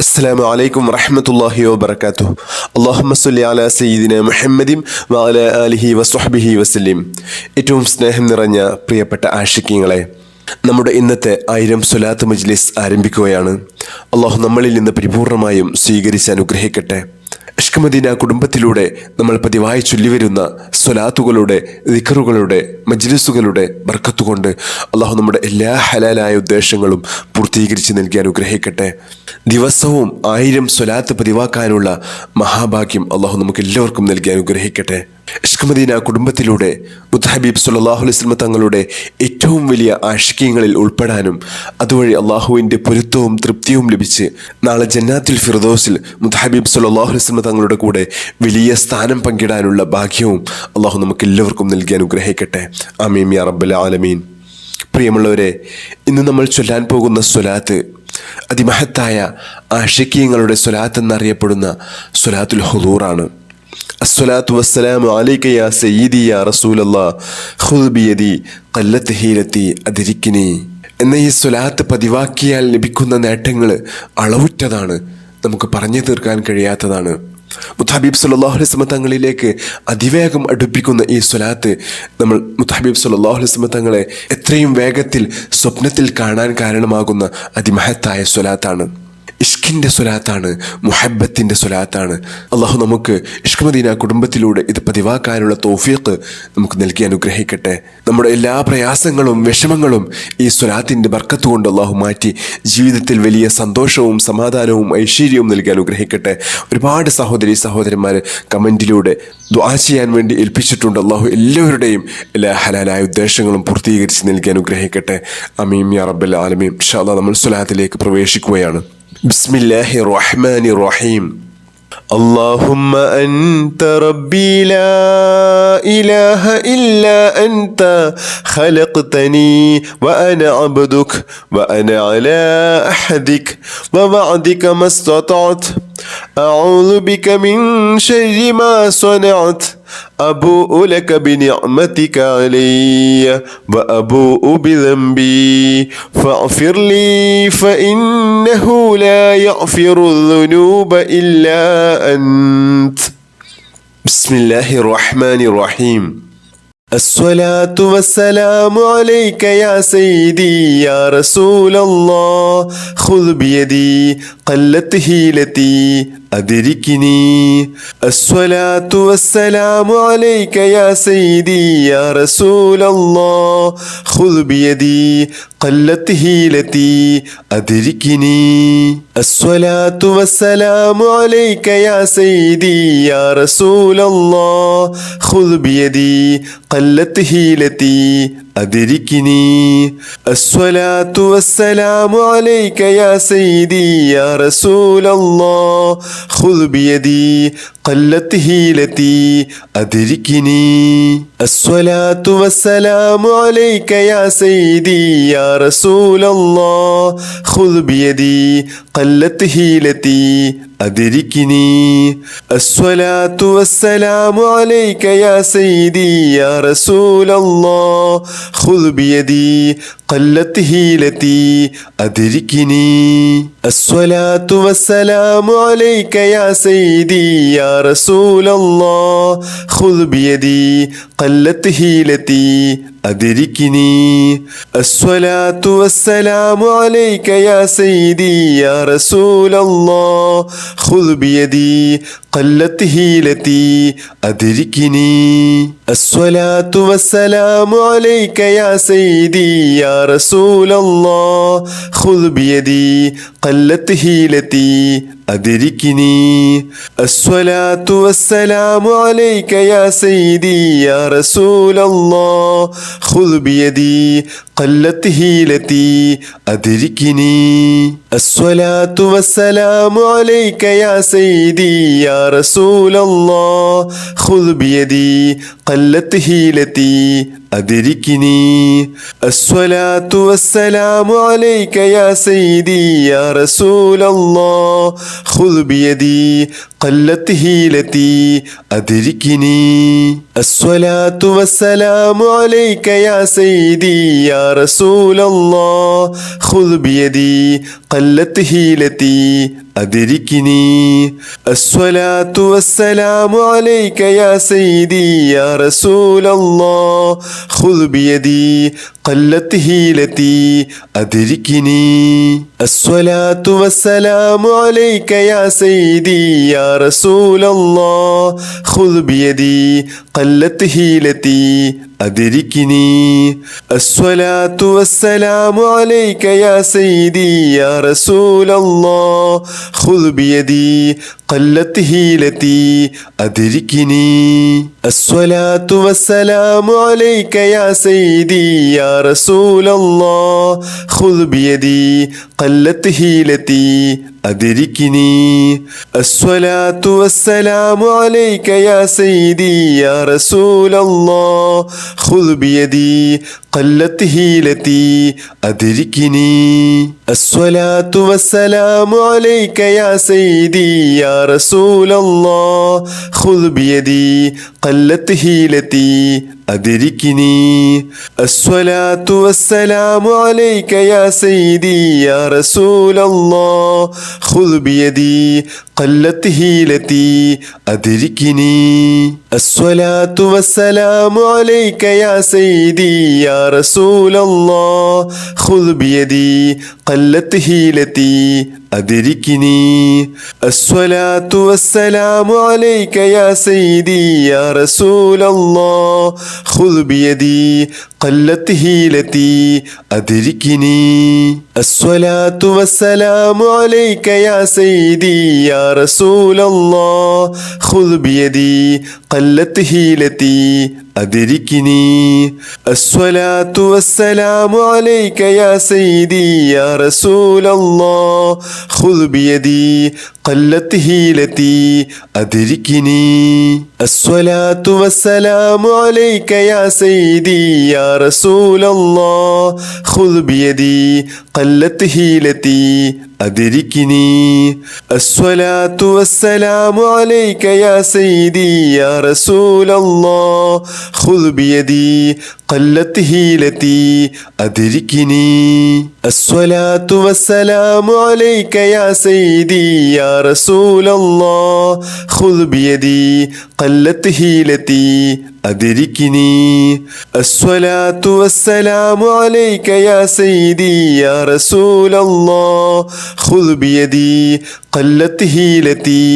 അസ്സലാമു അലൈക്കും വറഹ്മത്തുള്ളാഹി വബറകാതുഹു. അല്ലാഹുമ്മ സ്വല്ലി അലാ സയ്യിദിന മുഹമ്മദിൻ വഅലാ ആലിഹി വസ്വഹ്ബിഹി വസല്ലം. ഏറ്റവും സ്നേഹം നിറഞ്ഞ പ്രിയപ്പെട്ട ആശിക്കീങ്ങളെ, നമ്മുടെ ഇന്നത്തെ 1000 സ്വലാത്ത് മജ്ലിസ് ആരംഭിക്കുകയാണ്. അല്ലാഹു നമ്മളിൽ നിന്ന് പരിപൂർണമായും സ്വീകരിച്ച് അനുഗ്രഹിക്കട്ടെ. ഇഷ്ക് മദീന കുടുംബത്തിലൂടെ നമ്മൾ പതിവായി ചൊല്ലിവരുന്ന സ്വലാത്തുകളുടെ, ദിക്റുകളുടെ, മജ്ലിസുകളുടെ ബർക്കത്തുകൊണ്ട് അള്ളാഹു നമ്മുടെ എല്ലാ ഹലാലായ ഉദ്ദേശങ്ങളും പൂർത്തീകരിച്ച് നൽകി അനുഗ്രഹിക്കട്ടെ. ദിവസവും 1000 സ്വലാത്ത് പതിവാക്കാനുള്ള മഹാഭാഗ്യം അള്ളാഹു നമുക്ക് എല്ലാവർക്കും നൽകി അനുഗ്രഹിക്കട്ടെ. ഇഷ്ക് മദീന കുടുംബത്തിലൂടെ മുത്ത് ഹബീബ് സല്ലല്ലാഹു അലൈഹി വസല്ലം തങ്ങളുടെ ഏറ്റവും വലിയ ആശിക്കീങ്ങളിൽ ഉൾപ്പെടാനും അതുവഴി അള്ളാഹുവിൻ്റെ പൊരുത്തവും തൃപ്തിയും ലഭിച്ച് നാളെ ജന്നാത്തുൽ ഫിർദൗസിൽ മുത്ത് ഹബീബ് സല്ലല്ലാഹു അലൈഹി വസല്ലം തങ്ങളുടെ കൂടെ വലിയ സ്ഥാനം പങ്കിടാനുള്ള ഭാഗ്യവും അള്ളാഹു നമുക്ക് എല്ലാവർക്കും നൽകി അനുഗ്രഹിക്കട്ടെ. ആമീൻ യാ റബ്ബൽ ആലമീൻ. പ്രിയമുള്ളവരെ, ഇന്ന് നമ്മൾ ചൊല്ലാൻ പോകുന്ന സ്വലാത്ത് അതിമഹത്തായ ആശിക്കീങ്ങളുടെ സ്വലാത്ത് എന്നറിയപ്പെടുന്ന സ്വലാത്തുൽ ഹുദൂറാണ്. അസ്സലാത്തു വസ്സലാമു അലൈക യാ സയ്യിദി യാ റസൂലല്ലാഹ് ഖുദ് ബിയദി ഖല്ലത്ത് ഹീലത്തി അദ്രിക്നി എന്ന ഈ സ്വലാത്ത് പതിവാക്കിയാൽ ലഭിക്കുന്ന നേട്ടങ്ങൾ അളവുറ്റതാണ്, നമുക്ക് പറഞ്ഞു തീർക്കാൻ കഴിയാത്തതാണ്. മുത്ത് ഹബീബ് സല്ലല്ലാഹു അലൈഹി വസല്ലം തങ്ങളിലേക്ക് അതിവേഗം അടുപ്പിക്കുന്ന ഈ സ്വലാത്ത് നമ്മൾ മുത്ത് ഹബീബ് സല്ലല്ലാഹു അലൈഹി വസല്ലം തങ്ങളെ എത്രയും വേഗത്തിൽ സ്വപ്നത്തിൽ കാണാൻ കാരണമാകുന്ന അതിമഹത്തായ സ്വലാത്താണ്. ഇഷ്കിൻ്റെ സ്വലാത്താണ്, മുഹബ്ബത്തിൻ്റെ സ്വലാത്താണ്. അള്ളാഹു നമുക്ക് ഇഷ്ക് മദീന കുടുംബത്തിലൂടെ ഇത് പതിവാക്കാനുള്ള തൗഫീഖ് നമുക്ക് നൽകി അനുഗ്രഹിക്കട്ടെ. നമ്മുടെ എല്ലാ പ്രയാസങ്ങളും വിഷമങ്ങളും ഈ സ്വലാത്തിൻ്റെ ബർക്കത്ത് കൊണ്ട് അള്ളാഹു മാറ്റി ജീവിതത്തിൽ വലിയ സന്തോഷവും സമാധാനവും ഐശ്വര്യവും നൽകി അനുഗ്രഹിക്കട്ടെ. ഒരുപാട് സഹോദരി സഹോദരന്മാർ കമൻറ്റിലൂടെ ദുആ ചെയ്യാൻ വേണ്ടി ഏൽപ്പിച്ചിട്ടുണ്ട്. അള്ളാഹു എല്ലാവരുടെയും എല്ലാ ഹലാലായ ഉദ്ദേശങ്ങളും പൂർത്തീകരിച്ച് നൽകി അനുഗ്രഹിക്കട്ടെ. ആമീൻ യാ റബ്ബൽ ആലമീൻ. ഇൻഷാ അല്ലാഹ് നമ്മൾ സ്വലാത്തിലേക്ക് പ്രവേശിക്കുകയാണ്. ബിസ്മില്ലാഹിർ റഹ്മാനിർ റഹീം. اللهم أنت ربي لا إله إلا أنت خلقتني وأنا عبدك وأنا على عهدك ووعدك ما استطعت أعوذ بك من شر ما صنعت أبوء لك بنعمتك علي وأبوء بذنبي فاغفر لي فإنه لا يغفر الذنوب إلا أنت. بسم الله الرحمن الرحيم. الصلاة والسلام عليك يا سيدي يا رسول الله خذ بيدي قلت هيلتي أدركني. الصلاة والسلام عليك يا سيدي يا رسول الله خذ بيدي قلت هيلتي أدركني. الصلاة والسلام عليك يا سيدي يا رسول الله خذ بيدي قلت هيلتي أدركني. الصلاة والسلام عليك يا سيدي يا رسول الله خذ بيدي قلت هيلتي أدركني. الصلاة والسلام عليك يا سيدي يا رسول الله خذ بيدي قلت هيلتي أدركني. الصلاة والسلام عليك يا سيدي يا رسول الله خذ بيدي قلت هيلتي أدركني. الصلاة والسلام عليك يا سيدي يا رسول الله خذ بيدي قلت هيلتي أدركني. الصلاة والسلام عليك يا سيدي يا رسول الله خذ بيدي قلت هيلتي أدركني. الصلاة والسلام عليك يا سيدي يا رسول الله خذ بيدي قلت هيلتي أدركني. الصلاة والسلام عليك يا سيدي يا رسول الله خذ بيدي قلت هيلتي أدركني. الصلاة والسلام عليك يا سيدي يا رسول الله خذ بيدي قلت هيلتي أدركني. الصلاة والسلام عليك يا سيدي يا رسول الله خذ بيدي قلت هيلتي أدركني. الصلاة والسلام عليك يا سيدي يا رسول الله خذ بيدي قلت هيلتي أدركني الصلاة والسلام عليك يا سيدي يا رسول الله خذ بيدي قلت هيلتي أدركني الصلاة والسلام عليك يا سيدي يا رسول الله خذ بيدي قلت هيلتي أدركني الصلاة والسلام عليك يا سيدي يا رسول الله خذ بيدي قلت هيلتي أدركني الصلاة والسلام عليك يا سيدي يا رسول الله خذ بيدي قلت هيلتي أدركني الصلاة والسلام عليك يا سيدي يا رسول الله خذ بيدي قلت هيلتي أدركني الصلاة والسلام عليك يا سيدي يا رسول الله خذ بيدي قلت هيلتي أدركني الصلاة والسلام عليك يا سيدي يا رسول الله خذ بيدي قلت هيلتي أدركني الصلاة والسلام عليك يا سيدي يا رسول الله خذ بيدي قلت هيلتي أدركني الصلاة والسلام عليك يا سيدي يا رسول الله خذ بيدي قلت هيلتي أدركني الصلاة والسلام عليك يا سيدي يا رسول الله خذ بيدي قلت هيلتي أدركني الصلاة والسلام عليك يا سيدي يا رسول الله خذ بيدي قلت هيلتي أدركني الصلاة والسلام عليك يا سيدي يا رسول الله خذ بيدي قلت هيلتي أدركني الصلاة والسلام عليك يا سيدي يا رسول الله خذ بيدي قلت هيلتي أدركني الصلاة والسلام عليك يا سيدي يا رسول الله خذ بيدي قلت هيلتي أدركني الصلاة والسلام عليك يا سيدي يا رسول الله خذ بيدي قلت هيلتي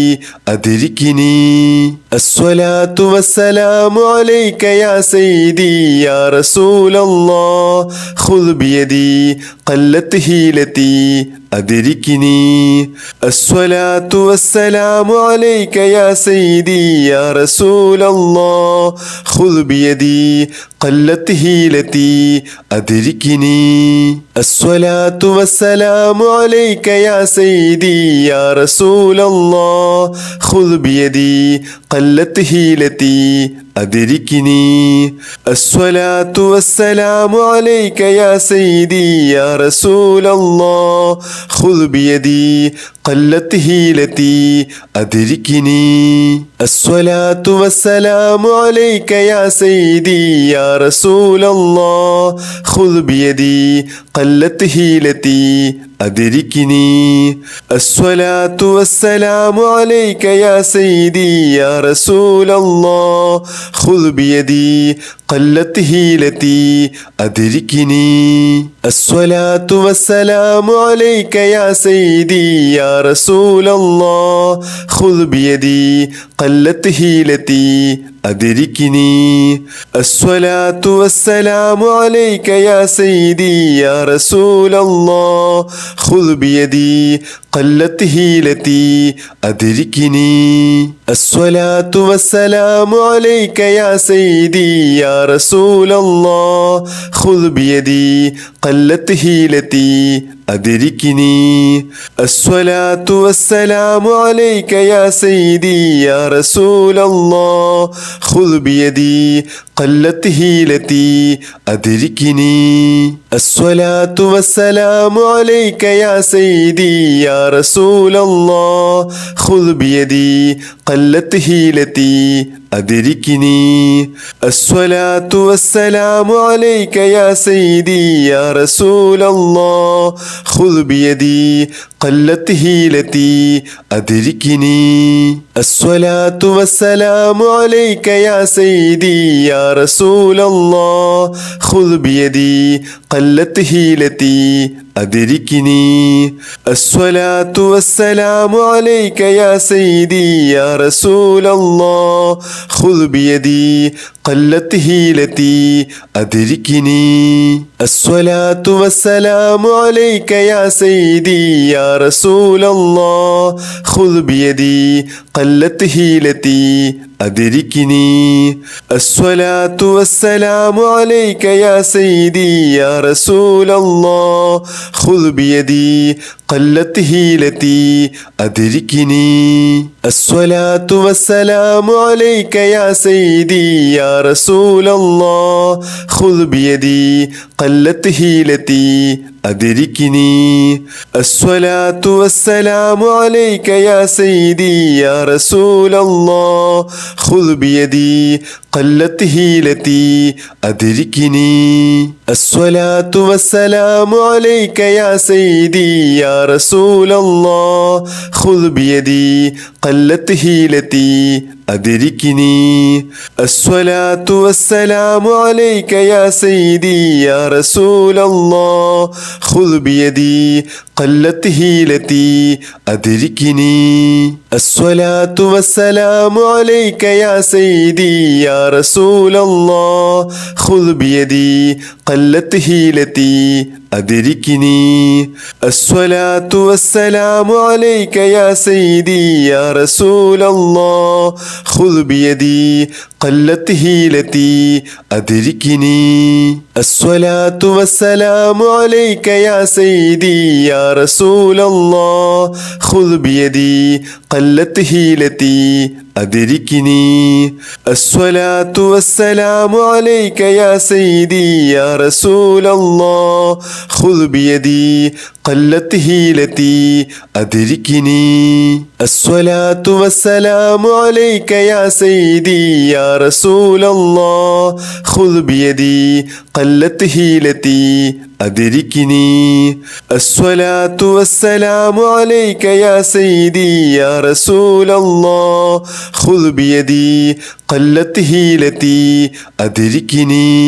أدركني الصلاة والسلام عليك يا سيدي يا رسول الله خذ بيدي قلت هيلتي أدركني الصلاة والسلام عليك يا سيدي يا رسول الله خذ بيدي قلت هيلتي أدركني الصلاة والسلام عليك يا سيدي يا رسول الله خذ بيدي قلت هيلتي أدركني الصلاة والسلام عليك يا سيدي يا رسول الله خذ بيدي قلت هيلتي أدركني الصلاة والسلام عليك يا سيدي يا رسول الله خذ بيدي قلت هيلتي أدركني الصلاة والسلام عليك يا سيدي يا رسول الله خذ بيدي قلت هيلتي أدركني الصلاة والسلام عليك يا سيدي يا رسول الله خذ بيدي قلت هيلتي أدركني الصلاة والسلام عليك يا سيدي يا رسول الله خذ بيدي قلت هيلتي أدركني الصلاة والسلام عليك يا سيدي يا رسول الله خذ بيدي قلت هيلتي أدركني الصلاة والسلام عليك يا سيدي يا رسول الله خذ بيدي قلت هيلتي أدركني الصلاة والسلام عليك يا سيدي يا رسول الله خذ بيدي قلت هيلتي أدركني الصلاة والسلام عليك يا سيدي يا رسول الله خذ بيدي قلت هيلتي أدركني الصلاة والسلام عليك يا سيدي يا رسول الله خذ بيدي قلت هيلتي أدركني الصلاة والسلام عليك يا سيدي يا رسول الله خذ بيدي قلت هيلتي أدركني الصلاة والسلام عليك يا سيدي يا رسول الله خذ بيدي قلت هيلتي أدركني الصلاة والسلام عليك يا سيدي يا رسول الله خذ بيدي قلت هيلتي أدركني الصلاة والسلام عليك يا سيدي يا رسول الله خذ بيدي قلت هيلتي أدركني الصلاة والسلام عليك يا سيدي يا رسول الله خذ بيدي قلت هيلتي أدركني الصلاة والسلام عليك يا سيدي يا رسول الله خذ بيدي قلت هيلتي أدركني الصلاة والسلام عليك يا سيدي يا رسول الله خذ بيدي قلت هيلتي أدركني الصلاة والسلام عليك يا سيدي يا رسول الله خذ بيدي قلت هيلتي أدركني الصلاة والسلام عليك يا سيدي يا رسول الله خذ بيدي قلت هيلتي أدركني الصلاة والسلام عليك يا سيدي يا رسول الله خذ بيدي قلت هيلتي أدركني الصلاة والسلام عليك يا سيدي يا رسول الله خذ بيدي قلت هيلتي أدركني الصلاة والسلام عليك يا سيدي يا رسول الله خذ بيدي قلت هيلتي أدركني الصلاة والسلام عليك يا سيدي يا رسول الله خذ بيدي قلت هيلتي أدركني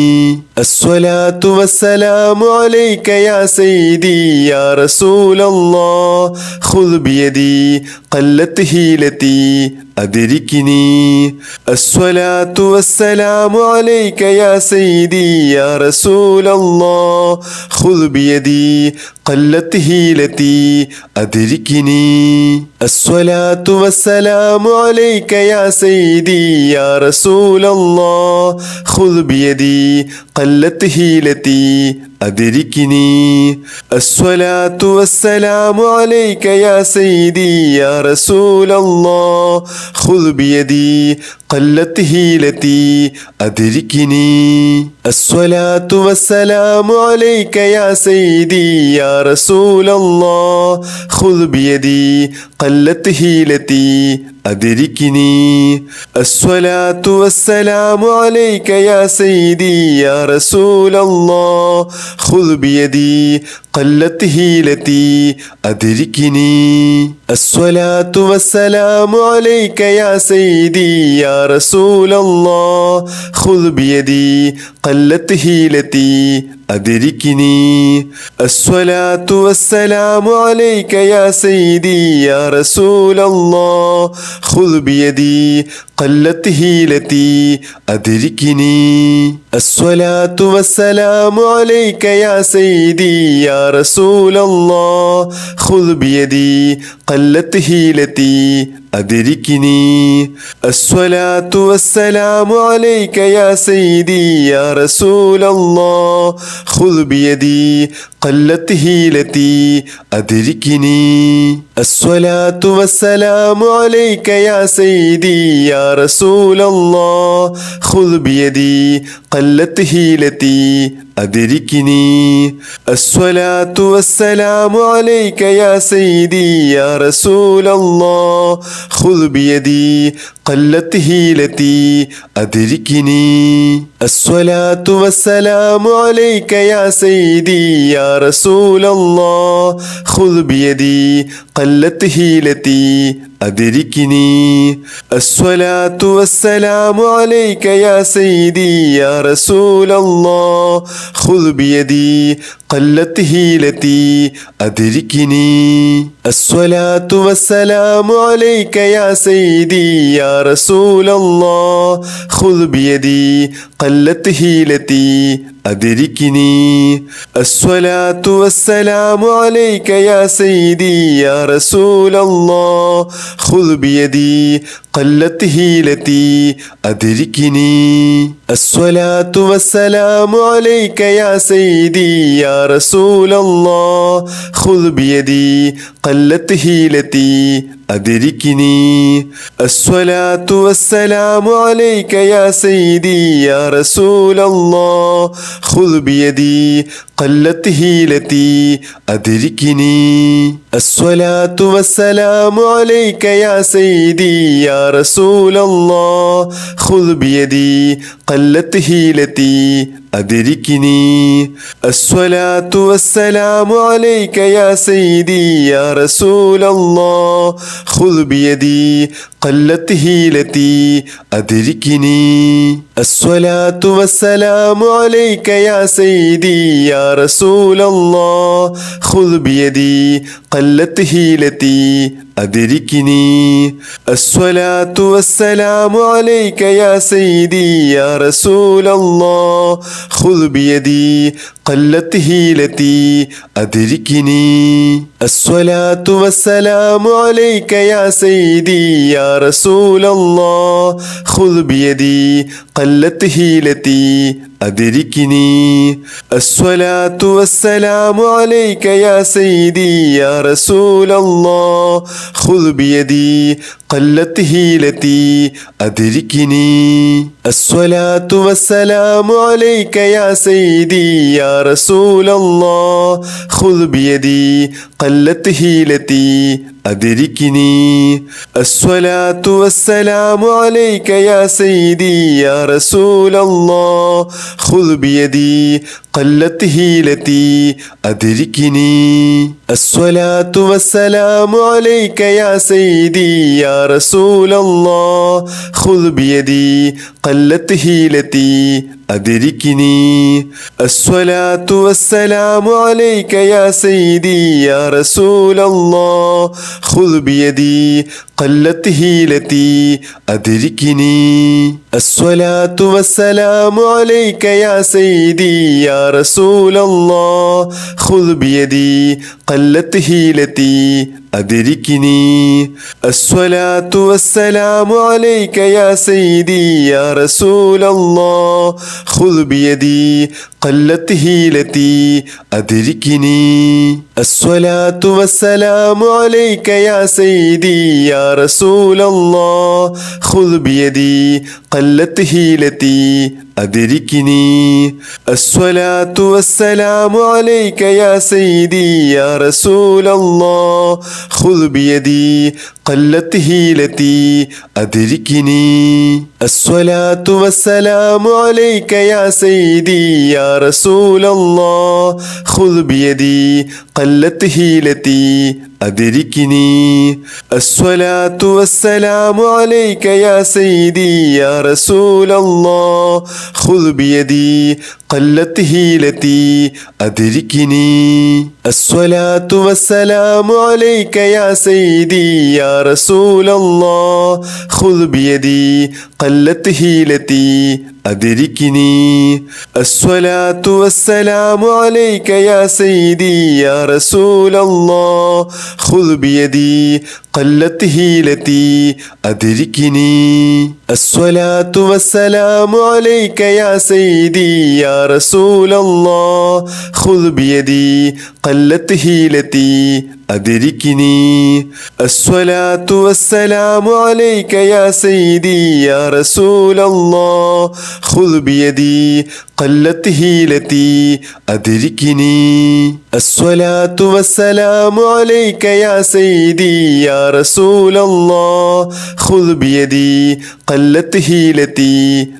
الصلاة والسلام عليك يا سيدي يا رسول الله خذ بيدي قلت هيلتي أدركني الصلاة والسلام عليك يا سيدي يا رسول الله خذ بيدي قلت هيلتي أدركني الصلاة والسلام عليك يا سيدي يا رسول الله خذ بيدي قلت هيلتي أدركني الصلاة والسلام عليك يا سيدي يا رسول الله خذ بيدي قلت هيلتي أدركني الصلاة والسلام عليك يا سيدي يا رسول الله خذ بيدي قلت هيلتي أدركني الصلاة والسلام عليك يا سيدي يا رسول الله خذ بيدي قلت هيلتي أدركني الصلاة والسلام عليك يا سيدي يا رسول الله خذ بيدي قلت هيلتي أدركني الصلاة والسلام عليك يا سيدي يا رسول الله خذ بيدي قلت هيلتي أدركني الصلاة والسلام عليك يا سيدي يا رسول الله خذ بيدي قلت هيلتي أدركني الصلاة والسلام عليك يا سيدي يا رسول الله خذ بيدي قلت هيلتي أدركني الصلاة والسلام عليك يا سيدي يا رسول الله خذ بيدي قلت هيلتي أدركني الصلاة والسلام عليك يا سيدي يا رسول الله خذ بيدي قلت هيلتي أدركني الصلاة والسلام عليك يا سيدي يا يا رسول الله خذ بيدي قلت هيلتي أدركني الصلاة والسلام عليك يا سيدي يا رسول الله خذ بيدي قلت هيلتي أدركني الصلاة والسلام عليك يا سيدي يا رسول الله خذ بيدي قلت هيلتي أدركني الصلاة والسلام عليك يا سيدي يا رسول الله خذ بيدي قلت هيلتي أدركني الصلاة والسلام عليك يا سيدي يا رسول الله خذ بيدي قلت هيلتي أدركني الصلاة والسلام عليك يا سيدي يا رسول الله خذ بيدي قلت هيلتي أدركني الصلاة والسلام عليك يا سيدي يا رسول الله خذ بيدي قلت هيلتي أدركني الصلاة والسلام عليك يا سيدي يا رسول الله خذ بيدي قلت هيلتي أدركني الصلاة والسلام عليك يا سيدي يا رسول الله خذ بيدي قلت هيلتي أدركني الصلاة والسلام عليك يا سيدي يا رسول الله خذ بيدي قلت هيلتي أدركني الصلاة والسلام عليك يا سيدي يا رسول الله خذ بيدي قلت هيلتي أدركني الصلاة والسلام عليك يا سيدي يا رسول الله خذ بيدي قلت هيلتي أدركني الصلاة والسلام عليك يا سيدي يا رسول الله خذ بيدي قلت هيلتي أدركني الصلاة والسلام عليك يا سيدي يا رسول الله خذ بيدي قلت هيلتي أدركني الصلاة والسلام عليك يا سيدي يا رسول الله خذ بيدي قلت هيلتي أدركني الصلاة والسلام عليك يا سيدي يا رسول الله خذ بيدي قلت هيلتي أدركني الصلاة والسلام عليك يا سيدي يا رسول الله خذ بيدي قلت هيلتي أدركني الصلاة والسلام عليك يا سيدي يا رسول الله خذ بيدي قلت هيلتي أدركني الصلاة والسلام عليك يا سيدي يا رسول الله خذ بيدي قلت هيلتي أدركني الصلاة والسلام عليك يا سيدي يا رسول الله خذ بيدي قلت هيلتي أدركني الصلاة والسلام عليك يا سيدي يا رسول الله خذ بيدي قلت هيلتي أدركني الصلاة والسلام عليك يا سيدي يا رسول الله خذ بيدي قلت هيلتي أدركني الصلاة والسلام عليك يا سيدي يا رسول الله خذ بيدي قلت هيلتي أدركني الصلاة والسلام عليك يا سيدي يا رسول الله خذ بيدي قلت هيلتي أدركني الصلاة والسلام عليك يا سيدي يا رسول الله خذ بيدي قلت هيلتي أدركني الصلاة والسلام عليك يا سيدي يا رسول الله خذ بيدي قلت هيلتي أدركني الصلاة والسلام عليك يا سيدي يا رسول الله خذ بيدي قلت هيلتي